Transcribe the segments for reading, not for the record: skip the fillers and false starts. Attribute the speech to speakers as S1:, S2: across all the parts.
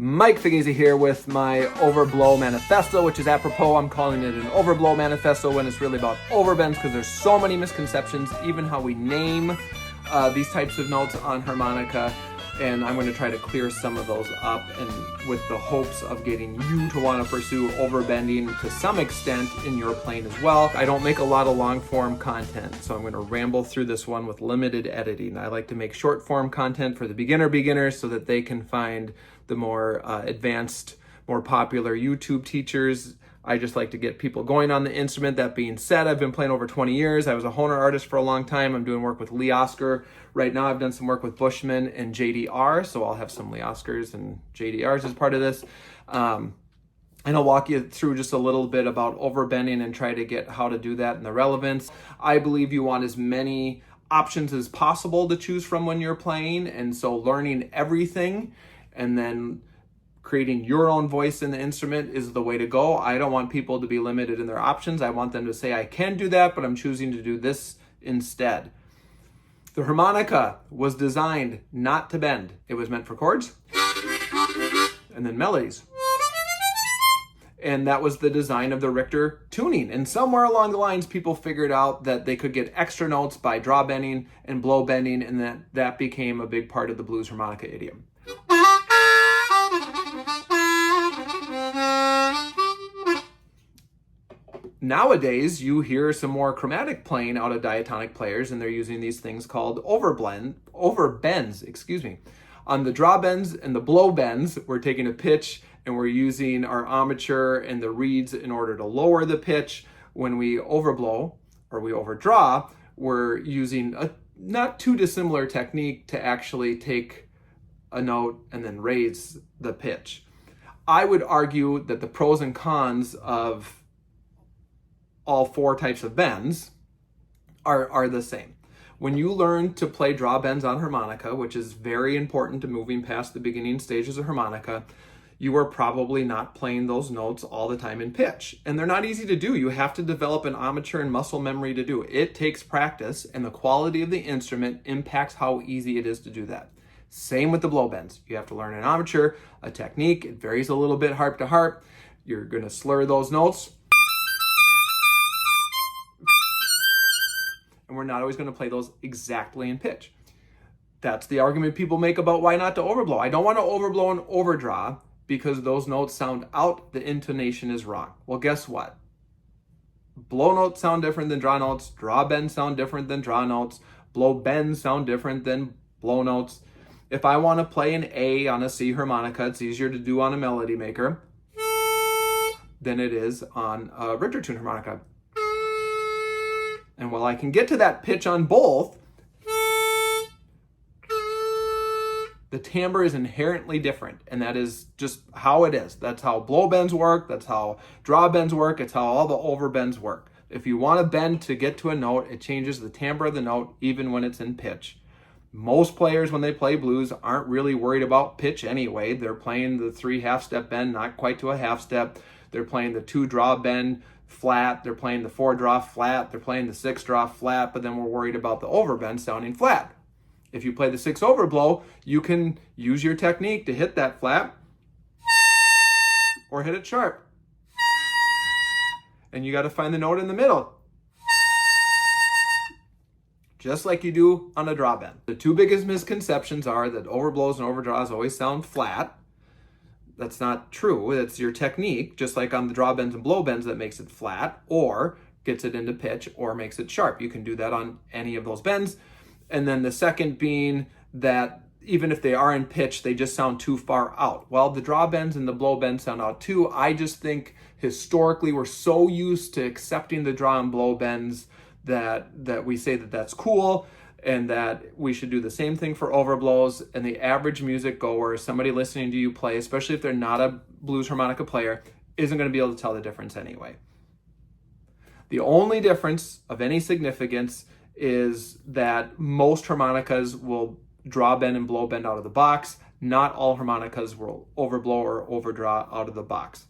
S1: Mike Fugazzi here with my Overblow Manifesto, which is apropos. I'm calling it an Overblow Manifesto when it's really about overbends because there's so many misconceptions, even how we name these types of notes on harmonica. And I'm going to try to clear some of those up, and with the hopes of getting you to want to pursue overbending to some extent in your playing as well. I don't make a lot of long form content, so I'm going to ramble through this one with limited editing. I like to make short form content for the beginners so that they can find the more advanced, more popular YouTube teachers. I just like to get people going on the instrument. That being said, I've been playing over 20 years. I was a Hohner artist for a long time. I'm doing work with Lee Oskar. Right now I've done some work with Bushman and JDR, so I'll have some Lee Oskars and JDRs as part of this. And I'll walk you through just a little bit about overbending and try to get how to do that and the relevance. I believe you want as many options as possible to choose from when you're playing, and so learning everything and then creating your own voice in the instrument is the way to go. I don't want people to be limited in their options. I want them to say, I can do that, but I'm choosing to do this instead. The harmonica was designed not to bend. It was meant for chords and then melodies. And that was the design of the Richter tuning. And somewhere along the lines, people figured out that they could get extra notes by draw bending and blow bending, and that became a big part of the blues harmonica idiom. Nowadays, you hear some more chromatic playing out of diatonic players, and they're using these things called overbends, excuse me. On the draw bends and the blow bends, we're taking a pitch and we're using our embouchure and the reeds in order to lower the pitch. When we overblow or we overdraw, we're using a not too dissimilar technique to actually take a note and then raise the pitch. I would argue that the pros and cons of all four types of bends are the same. When you learn to play draw bends on harmonica, which is very important to moving past the beginning stages of harmonica, you are probably not playing those notes all the time in pitch. And they're not easy to do. You have to develop an embouchure and muscle memory to do it. It takes practice, and the quality of the instrument impacts how easy it is to do that. Same with the blow bends. You have to learn an embouchure, a technique. It varies a little bit harp to harp. You're going to slur those notes. And we're not always going to play those exactly in pitch. That's the argument people make about why not to overblow. I don't want to overblow and overdraw because those notes sound out, the intonation is wrong. Well, guess what? Blow notes sound different than draw notes. Draw bends sound different than draw notes. Blow bends sound different than blow notes. If I want to play an A on a C harmonica, it's easier to do on a melody maker than it is on a Richter tune harmonica. And while I can get to that pitch on both, the timbre is inherently different, and that is just how it is. That's how blow bends work, that's how draw bends work, it's how all the overbends work. If you want to bend to get to a note, it changes the timbre of the note even when it's in pitch. Most players, when they play blues, aren't really worried about pitch anyway. They're playing the 3 half-step bend, not quite to a half-step. They're playing the 2 draw bend flat, they're playing the 4 draw flat, they're playing the 6 draw flat, but then we're worried about the overbend sounding flat. If you play the 6 overblow, you can use your technique to hit that flat or hit it sharp. And you got to find the note in the middle, just like you do on a draw bend. The two biggest misconceptions are that overblows and overdraws always sound flat. That's not true. That's your technique, just like on the draw bends and blow bends, that makes it flat or gets it into pitch or makes it sharp. You can do that on any of those bends. And then the second being that even if they are in pitch, they just sound too far out. Well, the draw bends and the blow bends sound out too. I just think historically we're so used to accepting the draw and blow bends that we say that that's cool, and that we should do the same thing for overblows. And the average music goer, somebody listening to you play, especially if they're not a blues harmonica player, isn't going to be able to tell the difference anyway. The only difference of any significance is that most harmonicas will draw bend and blow bend out of the box. Not all harmonicas will overblow or overdraw out of the box.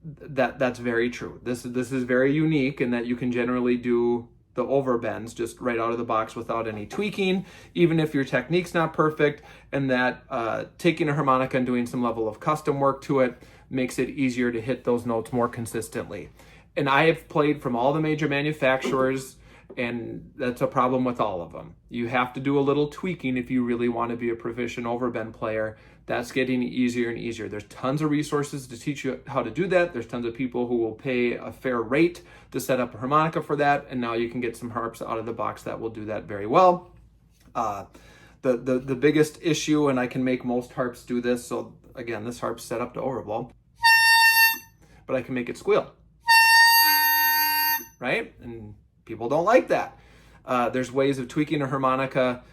S1: That's very true. This is very unique in that you can generally do the overbends just right out of the box without any tweaking, even if your technique's not perfect, and that taking a harmonica and doing some level of custom work to it makes it easier to hit those notes more consistently. And I have played from all the major manufacturers, and that's a problem with all of them. You have to do a little tweaking if you really want to be a proficient overbend player. That's getting easier and easier. There's tons of resources to teach you how to do that. There's tons of people who will pay a fair rate to set up a harmonica for that, and now you can get some harps out of the box that will do that very well. The biggest issue, and I can make most harps do this, so again, this harp's set up to overblow, but I can make it squeal, right? And people don't like that. There's ways of tweaking a harmonica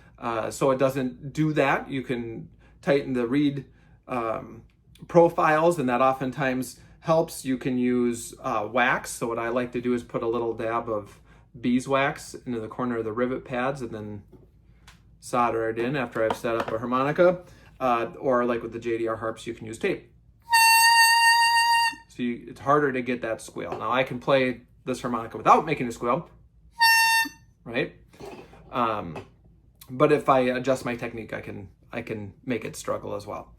S1: so it doesn't do that. You can tighten the reed profiles, and that oftentimes helps. You can use wax. So what I like to do is put a little dab of beeswax into the corner of the rivet pads and then solder it in after I've set up a harmonica. Or like with the JDR harps, you can use tape. So it's harder to get that squeal. Now I can play this harmonica without making a squeal, right? But if I adjust my technique, I can make it struggle as well.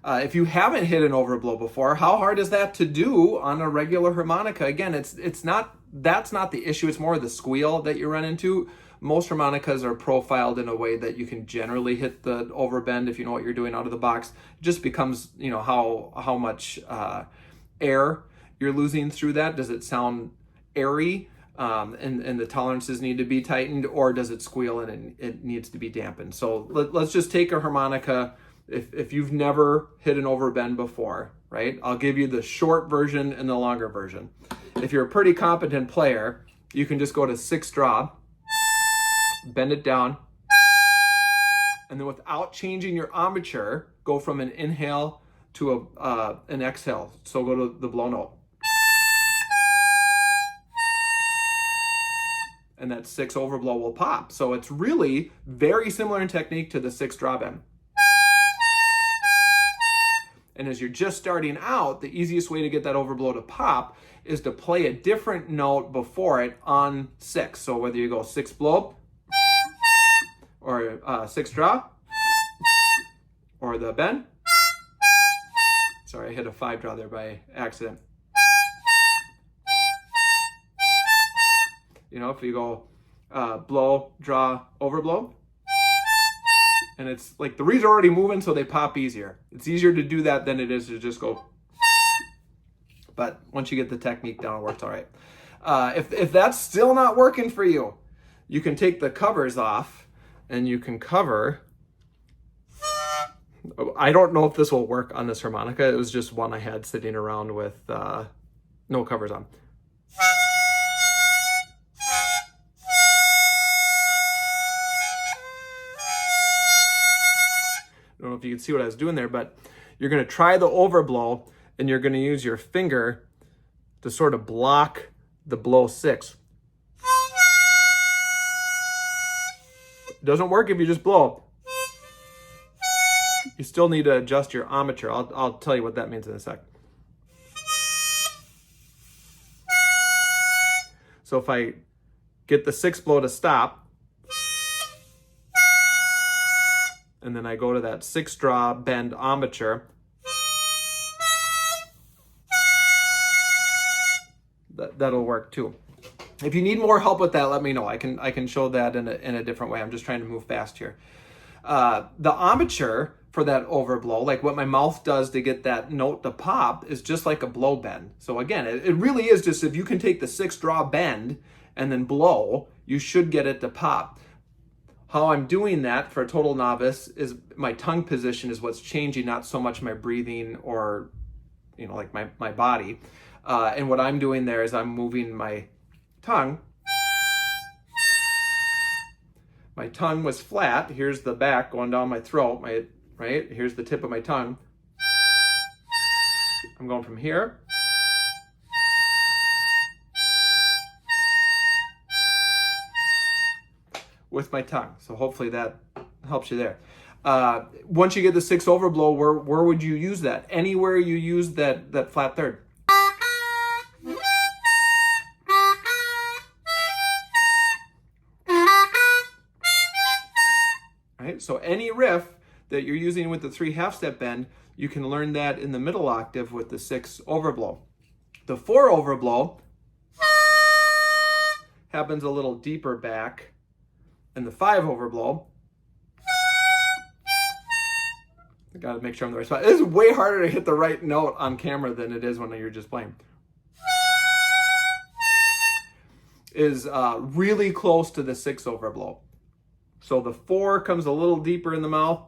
S1: If you haven't hit an overblow before, how hard is that to do on a regular harmonica? Again, that's not the issue. It's more the squeal that you run into. Most harmonicas are profiled in a way that you can generally hit the overbend if you know what you're doing out of the box. It just becomes, how much air you're losing through that. Does it sound airy and the tolerances need to be tightened, or does it squeal and it needs to be dampened? So let's just take a harmonica. If you've never hit an overbend before, right? I'll give you the short version and the longer version. If you're a pretty competent player, you can just go to 6 draw, bend it down, and then without changing your embouchure, go from an inhale to an exhale. So go to the blow note. And that 6 overblow will pop. So it's really very similar in technique to the 6 draw bend. And as you're just starting out, the easiest way to get that overblow to pop is to play a different note before it on 6. So whether you go 6 blow, or 6 draw, or the bend. Sorry, I hit a 5 draw there by accident. If you go blow, draw, overblow, and it's like the reeds are already moving, so they pop easier. It's easier to do that than it is to just go. But once you get the technique down, it works all right. If that's still not working for you, you can take the covers off and you can cover. I don't know if this will work on this harmonica. It was just one I had sitting around with no covers on. I don't know if you can see what I was doing there, but you're going to try the overblow and you're going to use your finger to sort of block the blow 6. It doesn't work if you just blow. You still need to adjust your embouchure. I'll tell you what that means in a sec. So if I get the 6 blow to stop, and then I go to that 6 draw bend embouchure, that'll work too. If you need more help with that, let me know. I can show that in a different way. I'm just trying to move fast here. The embouchure for that overblow, like what my mouth does to get that note to pop, is just like a blow bend. So again, it really is just, if you can take the 6 draw bend and then blow, you should get it to pop. How I'm doing that for a total novice is my tongue position is what's changing, not so much my breathing or, like my body. And what I'm doing there is I'm moving my tongue. My tongue was flat. Here's the back going down my throat, right? Here's the tip of my tongue. I'm going from here with my tongue. So hopefully that helps you there. Once you get the 6 overblow, where would you use that? Anywhere you use that flat third. right? So any riff that you're using with the 3 half-step bend, you can learn that in the middle octave with the 6 overblow. The 4 overblow happens a little deeper back, and the 5 overblow, I gotta make sure I'm in the right spot. It is way harder to hit the right note on camera than it is when you're just playing. Is really close to the 6 overblow. So the 4 comes a little deeper in the mouth.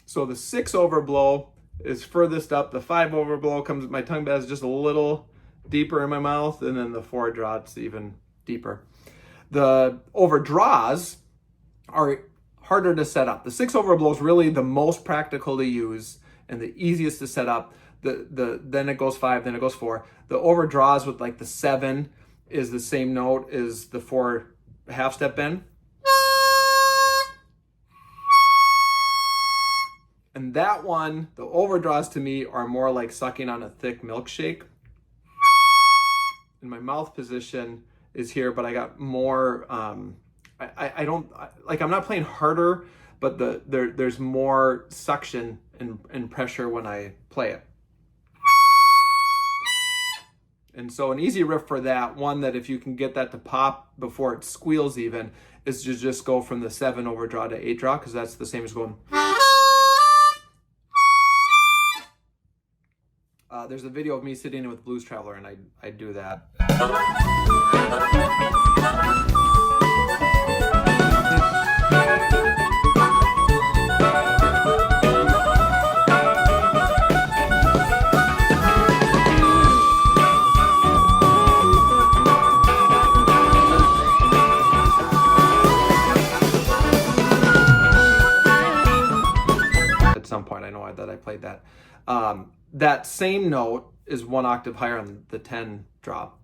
S1: So the 6 overblow is furthest up. The 5 overblow comes, my tongue bed is just a little deeper in my mouth, and then the 4 drops even deeper. The overdraws are harder to set up. The 6 overblow is really the most practical to use and the easiest to set up. Then it goes 5, then it goes 4. The overdraws with like the 7 is the same note as the 4 half-step bend. And that one, the overdraws to me are more like sucking on a thick milkshake. And my mouth position is here, but I got more, I don't, like I'm not playing harder, but there's more suction and pressure when I play it. And so an easy riff for that, one that if you can get that to pop before it squeals even, is to just go from the 7 overdraw to 8 draw, because that's the same as going. There's a video of me sitting with Blues Traveler, and I do that. At some point, I know that I played that. That same note is 1 octave higher on the 10 drop.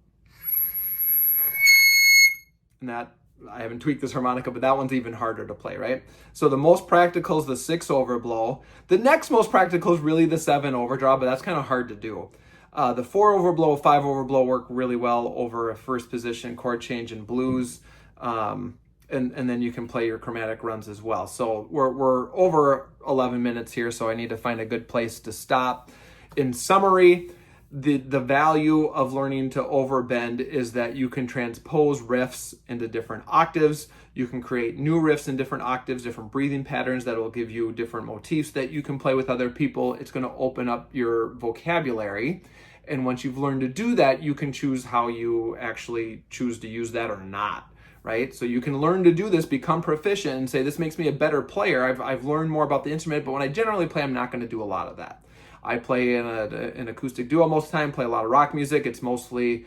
S1: And that, I haven't tweaked this harmonica, but that one's even harder to play, right? So the most practical is the 6 overblow. The next most practical is really the 7 overdraw, but that's kind of hard to do. The 4 overblow, 5 overblow work really well over a first position chord change in blues. And then you can play your chromatic runs as well. So we're over 11 minutes here, so I need to find a good place to stop. In summary, the value of learning to overbend is that you can transpose riffs into different octaves. You can create new riffs in different octaves, different breathing patterns that will give you different motifs that you can play with other people. It's going to open up your vocabulary. And once you've learned to do that, you can choose how you actually choose to use that or not. Right? So you can learn to do this, become proficient, and say, this makes me a better player. I've learned more about the instrument, but when I generally play, I'm not going to do a lot of that. I play in an acoustic duo most of the time, play a lot of rock music. It's mostly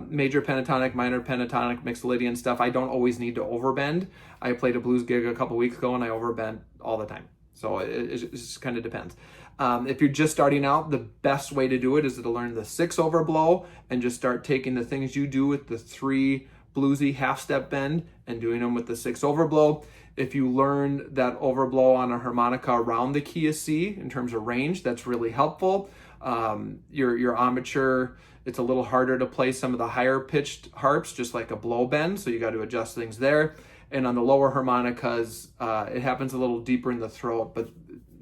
S1: major pentatonic, minor pentatonic, Mixolydian stuff. I don't always need to overbend. I played a blues gig a couple weeks ago, and I overbend all the time. So it just kind of depends. If you're just starting out, the best way to do it is to learn the 6 overblow and just start taking the things you do with the 3 bluesy half-step bend and doing them with the 6 overblow. If you learn that overblow on a harmonica around the key of C in terms of range, that's really helpful. Your embouchure, it's a little harder to play some of the higher pitched harps, just like a blow bend, so you got to adjust things there. And on the lower harmonicas, it happens a little deeper in the throat, but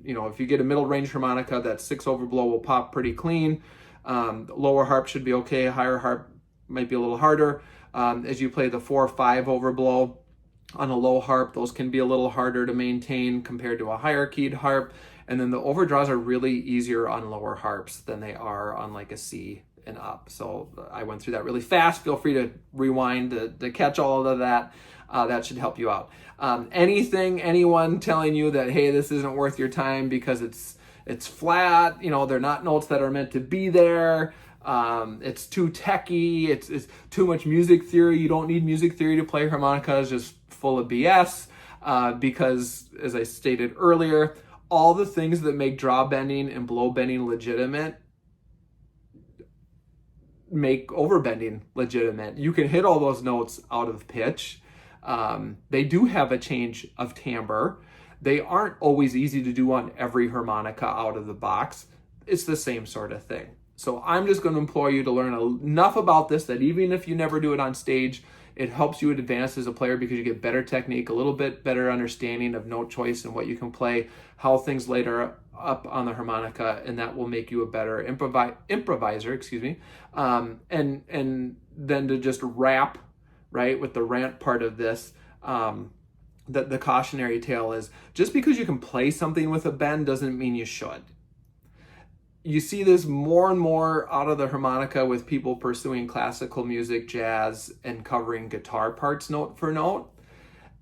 S1: you know, if you get a middle range harmonica, that 6 overblow will pop pretty clean. Lower harp should be okay, higher harp might be a little harder. As you play the 4-5 overblow on a low harp, those can be a little harder to maintain compared to a higher keyed harp. And then the overdraws are really easier on lower harps than they are on like a C and up. So I went through that really fast. Feel free to rewind to catch all of that. That should help you out. Anyone telling you that, hey, this isn't worth your time because it's flat, you know, they're not notes that are meant to be there. It's too techy, it's too much music theory. You don't need music theory to play harmonica. It's just full of BS, because as I stated earlier, all the things that make draw bending and blow bending legitimate make overbending legitimate. You can hit all those notes out of pitch. They do have a change of timbre. They aren't always easy to do on every harmonica out of the box. It's the same sort of thing. So I'm just going to implore you to learn enough about this that even if you never do it on stage, it helps you advance as a player because you get better technique, a little bit better understanding of note choice and what you can play, how things later up on the harmonica, and that will make you a better improviser, and then to just wrap, right, with the rant part of this, the cautionary tale is just because you can play something with a bend doesn't mean you should. You see this more and more out of the harmonica with people pursuing classical music, jazz, and covering guitar parts note for note.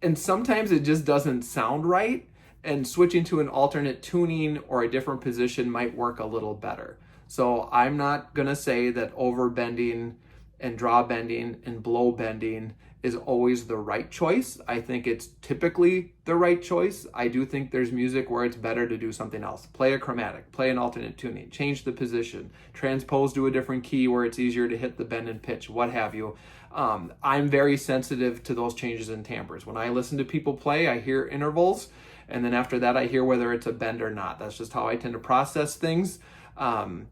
S1: And sometimes it just doesn't sound right, and switching to an alternate tuning or a different position might work a little better. So I'm not going to say that overbending and draw bending and blow bending is always the right choice. I think it's typically the right choice. I do think there's music where it's better to do something else. Play a chromatic, play an alternate tuning, change the position, transpose to a different key where it's easier to hit the bend and pitch, what have you. I'm very sensitive to those changes in timbres. When I listen to people play, I hear intervals, and then after that I hear whether it's a bend or not. That's just how I tend to process things.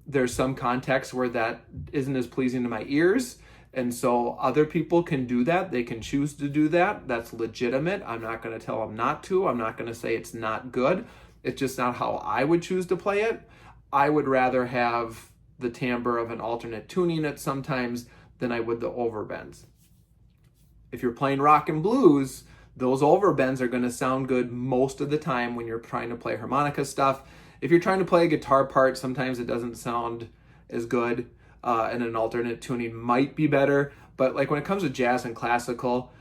S1: There's some contexts where that isn't as pleasing to my ears, and so other people can do that. They can choose to do that. That's legitimate. I'm not going to tell them not to. I'm not going to say it's not good. It's just not how I would choose to play it. I would rather have the timbre of an alternate tuning at sometimes than I would the overbends. If you're playing rock and blues, those overbends are going to sound good most of the time when you're trying to play harmonica stuff. If you're trying to play a guitar part, sometimes it doesn't sound as good, and an alternate tuning might be better. But like when it comes to jazz and classical,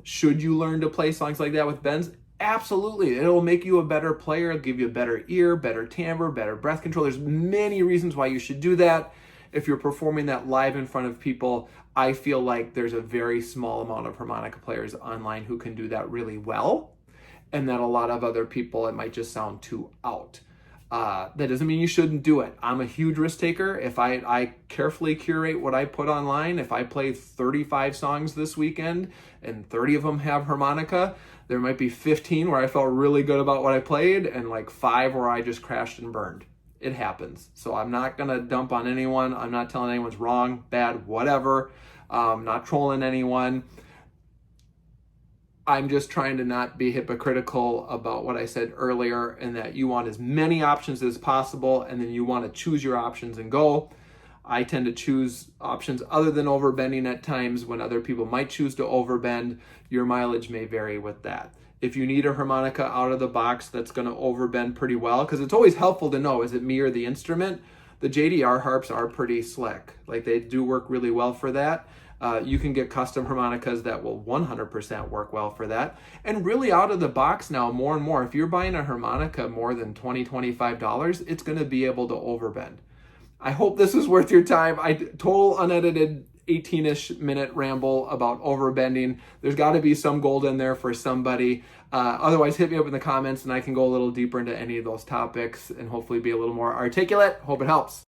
S1: should you learn to play songs like that with bends? Absolutely. It'll make you a better player, it'll give you a better ear, better timbre, better breath control. There's many reasons why you should do that. If you're performing that live in front of people, I feel like there's a very small amount of harmonica players online who can do that really well, and that a lot of other people, it might just sound too out. That doesn't mean you shouldn't do it. I'm a huge risk taker. If I carefully curate what I put online, if I play 35 songs this weekend and 30 of them have harmonica, there might be 15 where I felt really good about what I played and like 5 where I just crashed and burned. It happens. So I'm not going to dump on anyone. I'm not telling anyone's wrong, bad, whatever. Not trolling anyone. I'm just trying to not be hypocritical about what I said earlier, and that you want as many options as possible, and then you want to choose your options and go. I tend to choose options other than overbending at times when other people might choose to overbend. Your mileage may vary with that. If you need a harmonica out of the box that's going to overbend pretty well, because it's always helpful to know, is it me or the instrument? The JDR harps are pretty slick. Like, they do work really well for that. You can get custom harmonicas that will 100% work well for that. And really out of the box now, more and more, if you're buying a harmonica more than $20, $25, it's going to be able to overbend. I hope this is worth your time. Total unedited 18-ish minute ramble about overbending. There's got to be some gold in there for somebody. Otherwise, hit me up in the comments and I can go a little deeper into any of those topics and hopefully be a little more articulate. Hope it helps.